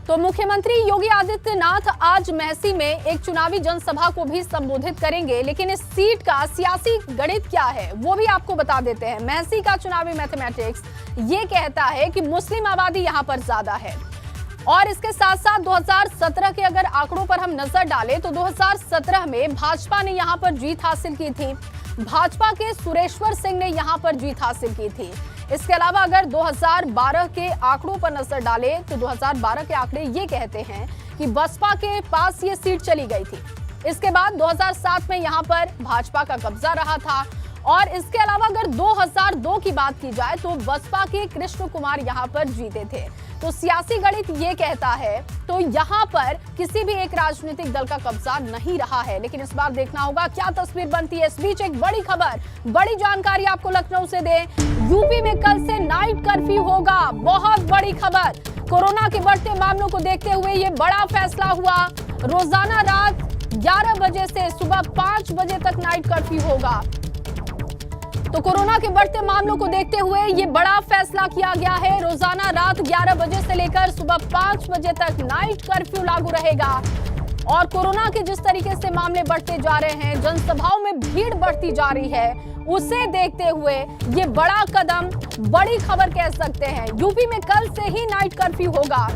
तो मुख्यमंत्री योगी आदित्यनाथ आज महसी में एक चुनावी जनसभा को भी संबोधित करेंगे, लेकिन इस सीट का सियासी गणित क्या है वो भी आपको बता देते हैं। महसी का चुनावी मैथमेटिक्स ये कहता है कि मुस्लिम आबादी यहां पर ज्यादा है और इसके साथ साथ 2017 के अगर आंकड़ों पर हम नजर डालें तो 2017 में भाजपा ने यहां पर जीत हासिल की थी। भाजपा के सुरेश्वर सिंह ने यहां पर जीत हासिल की थी। इसके अलावा अगर 2012 के आंकड़ों पर नजर डालें तो 2012 के आंकड़े ये कहते हैं कि बसपा के पास ये सीट चली गई थी। इसके बाद 2007 में यहां पर भाजपा का कब्जा रहा था और इसके अलावा अगर 2002 की बात की जाए तो बसपा के कृष्ण कुमार यहां पर जीते थे। तो सियासी गणित ये कहता है तो यहां पर किसी भी एक राजनीतिक दल का कब्जा नहीं रहा है, लेकिन इस बार देखना होगा क्या तस्वीर बनती है। इस बीच एक बड़ी खबर, बड़ी जानकारी आपको लखनऊ से दे। यूपी में कल से नाइट कर्फ्यू होगा। बहुत बड़ी खबर, कोरोना के बढ़ते मामलों को देखते हुए ये बड़ा फैसला हुआ। रोजाना रात 11 बजे से सुबह 5 बजे तक नाइट कर्फ्यू होगा। तो कोरोना के बढ़ते मामलों को देखते हुए ये बड़ा फैसला किया गया है। रोजाना रात 11 बजे से लेकर सुबह 5 बजे तक नाइट कर्फ्यू लागू रहेगा। और कोरोना के जिस तरीके से मामले बढ़ते जा रहे हैं, जनसभाओं में भीड़ बढ़ती जा रही है, उसे देखते हुए ये बड़ा कदम, बड़ी खबर कह सकते हैं। यूपी में कल से ही नाइट कर्फ्यू होगा।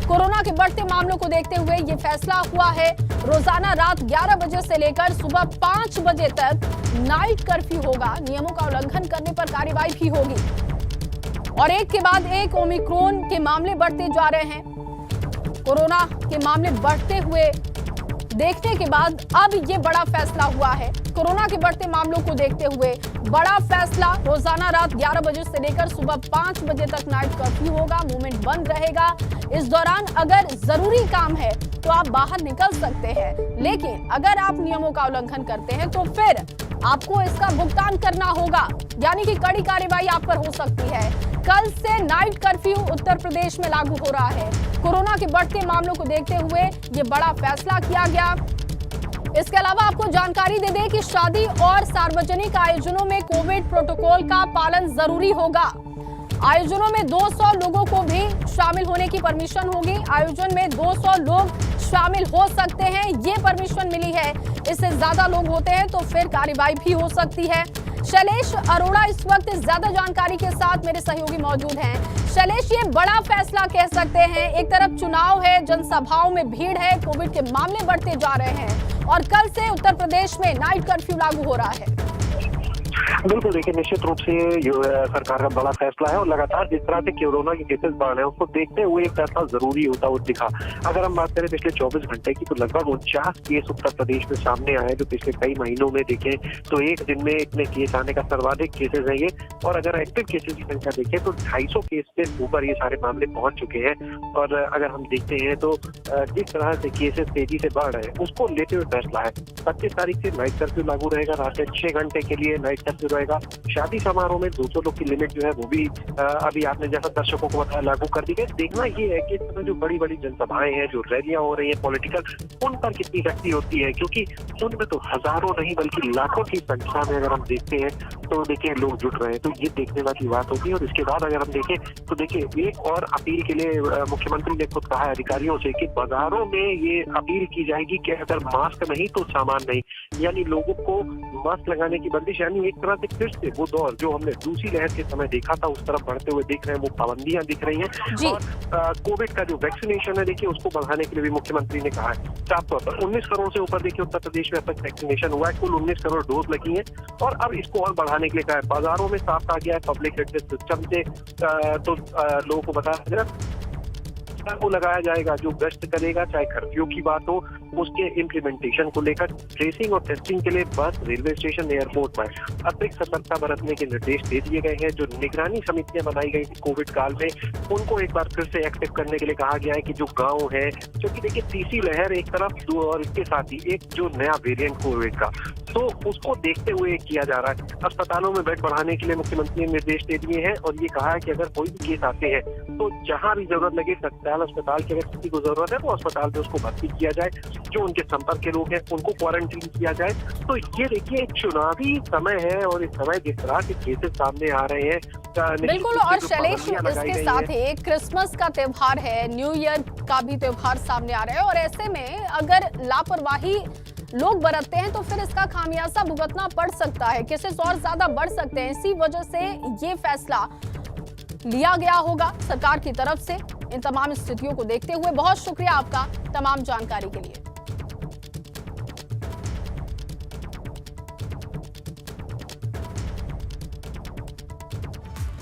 कोरोना के बढ़ते मामलों को देखते हुए ये फैसला हुआ है। रोजाना रात 11 बजे से लेकर सुबह 5 बजे तक नाइट कर्फ्यू होगा। नियमों का उल्लंघन करने पर कार्रवाई भी होगी। और एक के बाद एक ओमिक्रॉन के मामले बढ़ते जा रहे हैं। कोरोना के मामले बढ़ते हुए देखने के बाद अब ये बड़ा फैसला हुआ है। कोरोना के बढ़ते मामलों को देखते हुए बड़ा फैसला, रोजाना रात 11 बजे से लेकर सुबह 5 बजे तक नाइट कर्फ्यू होगा। मूवमेंट बंद रहेगा। इस दौरान अगर जरूरी काम है तो आप बाहर निकल सकते हैं, लेकिन अगर आप नियमों का उल्लंघन करते हैं तो फिर आपको इसका भुगतान करना होगा, यानी कि कड़ी कार्रवाई आप पर हो सकती है। कल से नाइट कर्फ्यू उत्तर प्रदेश में लागू हो रहा है। कोरोना के बढ़ते मामलों को देखते हुए ये बड़ा फैसला किया गया। इसके अलावा आपको जानकारी दे दें कि शादी और सार्वजनिक आयोजनों में कोविड प्रोटोकॉल का पालन जरूरी होगा। आयोजनों में 200 लोगों को भी शामिल होने की परमिशन होगी। आयोजन में 200 लोग शामिल हो सकते हैं, ये परमिशन मिली है। इससे ज्यादा लोग होते हैं तो फिर कार्रवाई भी हो सकती है। शैलेश अरोड़ा इस वक्त ज्यादा जानकारी के साथ मेरे सहयोगी मौजूद हैं। शैलेश, ये बड़ा फैसला कह सकते हैं। एक तरफ चुनाव है, जनसभाओं में भीड़ है, कोविड के मामले बढ़ते जा रहे हैं और कल से उत्तर प्रदेश में नाइट कर्फ्यू लागू हो रहा है। बिल्कुल, देखिए निश्चित रूप से ये सरकार का बड़ा फैसला है और लगातार जिस तरह से कोरोना के केसेस बढ़ रहे हैं उसको देखते हुए एक फैसला जरूरी होता हुआ दिखा। अगर हम बात करें पिछले 24 घंटे की तो लगभग 49 केस उत्तर प्रदेश में सामने आए, जो पिछले कई महीनों में देखें तो एक दिन में इतने केस आने का सर्वाधिक केसेस है ये। और अगर एक्टिव केसेस की संख्या देखें तो 250 केस से ऊपर ये सारे मामले पहुंच चुके हैं। और अगर हम देखते हैं तो जिस तरह से केसेस तेजी से बढ़ रहे हैं उसको लेते हुए फैसला है। 25 तारीख से नाइट कर्फ्यू लागू रहेगा, रात के 6 घंटे के लिए नाइट कर्फ्यू रहेगा। शादी समारोह में 200 लोग की लिमिट जो है वो भी अभी आपने जैसा दर्शकों को बताया लागू कर दी गई। देखना ये है कि इसमें जो बड़ी बड़ी जनसभाएं हैं, जो रैलियां हो रही है पॉलिटिकल, उन पर कितनी शक्ति होती है, क्योंकि उनमें तो हजारों नहीं बल्कि लाखों की संख्या में अगर हम देखते हैं तो देखिए लोग जुट रहे हैं। तो ये देखने वाली बात होगी। और इसके बाद अगर हम देखें तो देखिए एक और अपील के लिए मुख्यमंत्री ने खुद कहा है अधिकारियों से कि बाजारों में ये अपील की जाएगी कि अगर मास्क नहीं तो सामान नहीं, यानी लोगों को मास्क लगाने की बंदिश, यानी एक तरह से फिर से वो दौर जो हमने दूसरी लहर के समय देखा था उस तरफ बढ़ते हुए दिख रहे हैं, वो पाबंदियां दिख रही हैं। और कोविड का जो वैक्सीनेशन है देखिए उसको बढ़ाने के लिए भी मुख्यमंत्री ने कहा है। साफ तौर पर 19 करोड़ से ऊपर देखिए उत्तर प्रदेश में अब तक वैक्सीनेशन हुआ है, कुल 19 करोड़ डोज लगी है और अब इसको और बढ़ाने के लिए कहा है। बाजारों में साफ कहा गया है पब्लिक एड्रेस सिस्टम से तो लोगों को बताया गया को लगाया जाएगा, जो गश्त करेगा चाहे कर्फ्यू की बात हो उसके इम्प्लीमेंटेशन को लेकर ट्रेसिंग और टेस्टिंग के लिए बस, रेलवे स्टेशन, एयरपोर्ट पर अतिरिक्त सतर्कता बरतने के निर्देश दे दिए गए हैं। जो निगरानी समितियां बनाई गई थी कोविड काल में उनको एक बार फिर से एक्टिव करने के लिए कहा गया है कि जो गाँव है, क्योंकि देखिए तीसरी लहर एक तरफ और इसके साथ ही एक जो नया वेरिएंट कोविड का, तो उसको देखते हुए किया जा रहा है। अस्पतालों में बेड बढ़ाने के लिए मुख्यमंत्री ने निर्देश दे दिए हैं और ये कहा है कि अगर कोई भी केस आते हैं तो जहां भी जरूरत लगे अस्पताल की अगर किसी को जरूरत है तो अस्पताल में उसको भर्ती किया जाए, जो उनके संपर्क के लोग हैं उनको क्वारंटीन किया जाए। तो ये देखिए एक चुनावी समय है और इस समय जिस तरह के केसेस सामने आ रहे हैं बिल्कुल। और शैलेश, इसके साथ ही क्रिसमस का त्योहार है, न्यू ईयर का भी त्योहार सामने आ रहा है और ऐसे में अगर लापरवाही लोग बरतते हैं तो फिर इसका खामियाजा भुगतना पड़ सकता है, केसेस और ज्यादा बढ़ सकते हैं। इसी वजह से ये फैसला लिया गया होगा सरकार की तरफ से। इन तमाम स्थितियों को देखते हुए बहुत शुक्रिया आपका तमाम जानकारी के लिए।